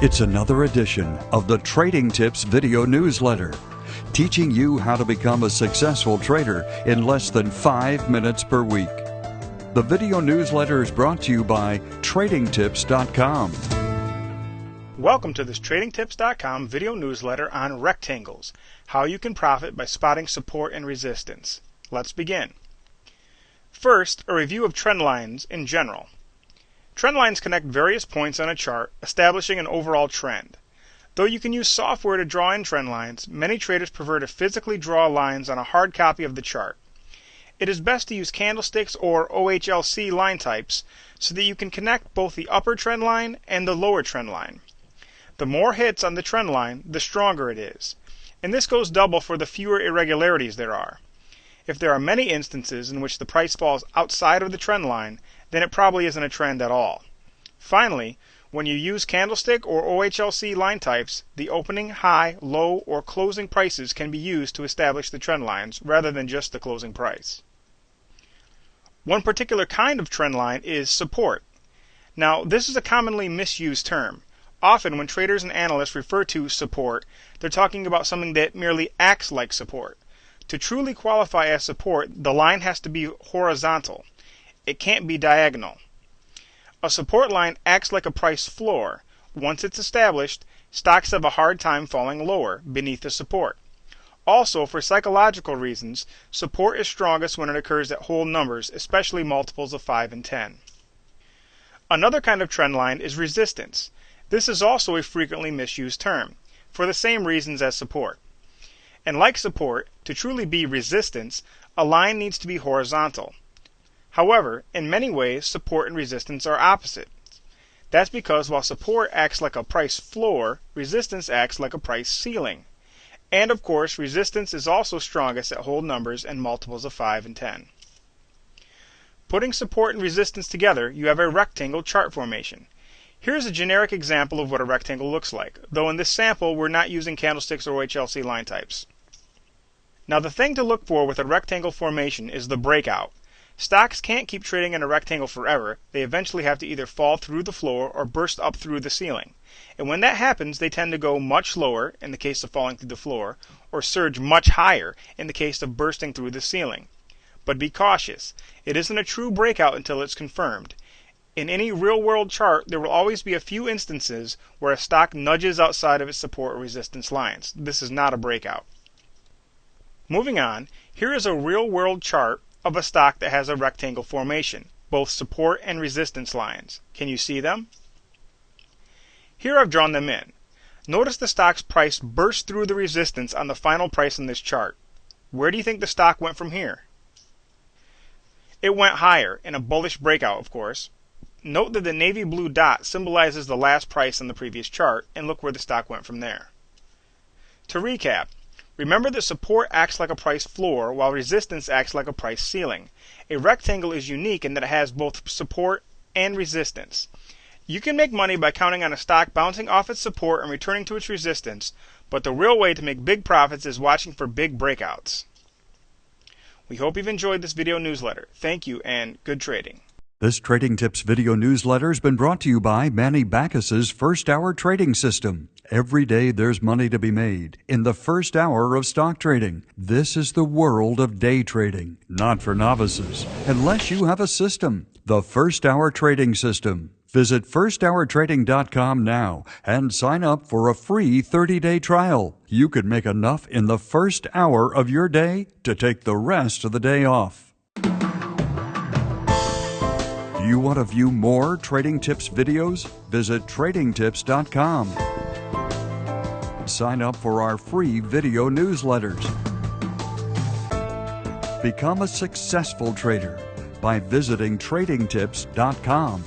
It's another edition of the Trading Tips video newsletter, teaching you how to become a successful trader in less than 5 minutes per week. The video newsletter is brought to you by TradingTips.com. Welcome to this TradingTips.com video newsletter on rectangles, how you can profit by spotting support and resistance. Let's begin. First, a review of trend lines in general. Trend lines connect various points on a chart, establishing an overall trend. Though you can use software to draw in trend lines, many traders prefer to physically draw lines on a hard copy of the chart. It is best to use candlesticks or OHLC line types so that you can connect both the upper trend line and the lower trend line. The more hits on the trend line, the stronger it is. And this goes double for the fewer irregularities there are. If there are many instances in which the price falls outside of the trend line, then it probably isn't a trend at all. Finally, when you use candlestick or OHLC line types, the opening, high, low, or closing prices can be used to establish the trend lines rather than just the closing price. One particular kind of trend line is support. Now, this is a commonly misused term. Often when traders and analysts refer to support, they're talking about something that merely acts like support. To truly qualify as support, the line has to be horizontal. It can't be diagonal. A support line acts like a price floor. Once it's established, stocks have a hard time falling lower, beneath the support. Also, for psychological reasons, support is strongest when it occurs at whole numbers, especially multiples of 5 and 10. Another kind of trend line is resistance. This is also a frequently misused term, for the same reasons as support. And like support, to truly be resistance, a line needs to be horizontal. However, in many ways, support and resistance are opposite. That's because while support acts like a price floor, resistance acts like a price ceiling. And of course, resistance is also strongest at whole numbers and multiples of 5 and 10. Putting support and resistance together, you have a rectangle chart formation. Here's a generic example of what a rectangle looks like, though in this sample we're not using candlesticks or HLC line types. Now the thing to look for with a rectangle formation is the breakout. Stocks can't keep trading in a rectangle forever. They eventually have to either fall through the floor or burst up through the ceiling. And when that happens, they tend to go much lower, in the case of falling through the floor, or surge much higher, in the case of bursting through the ceiling. But be cautious. It isn't a true breakout until it's confirmed. In any real-world chart, there will always be a few instances where a stock nudges outside of its support or resistance lines. This is not a breakout. Moving on, here is a real-world chart of a stock that has a rectangle formation, both support and resistance lines. Can you see them? Here I've drawn them in. Notice the stock's price burst through the resistance on the final price in this chart. Where do you think the stock went from here? It went higher, in a bullish breakout, of course. Note that the navy blue dot symbolizes the last price in the previous chart, and look where the stock went from there. To recap, remember that support acts like a price floor, while resistance acts like a price ceiling. A rectangle is unique in that it has both support and resistance. You can make money by counting on a stock bouncing off its support and returning to its resistance, but the real way to make big profits is watching for big breakouts. We hope you've enjoyed this video newsletter. Thank you and good trading. This Trading Tips video newsletter has been brought to you by Manny Backus's First Hour Trading System. Every day there's money to be made in the first hour of stock trading. This is the world of day trading, not for novices, unless you have a system. The First Hour Trading System. Visit firsthourtrading.com now and sign up for a free 30-day trial. You could make enough in the first hour of your day to take the rest of the day off. Do you want to view more Trading Tips videos? Visit TradingTips.com. Sign up for our free video newsletters. Become a successful trader by visiting TradingTips.com.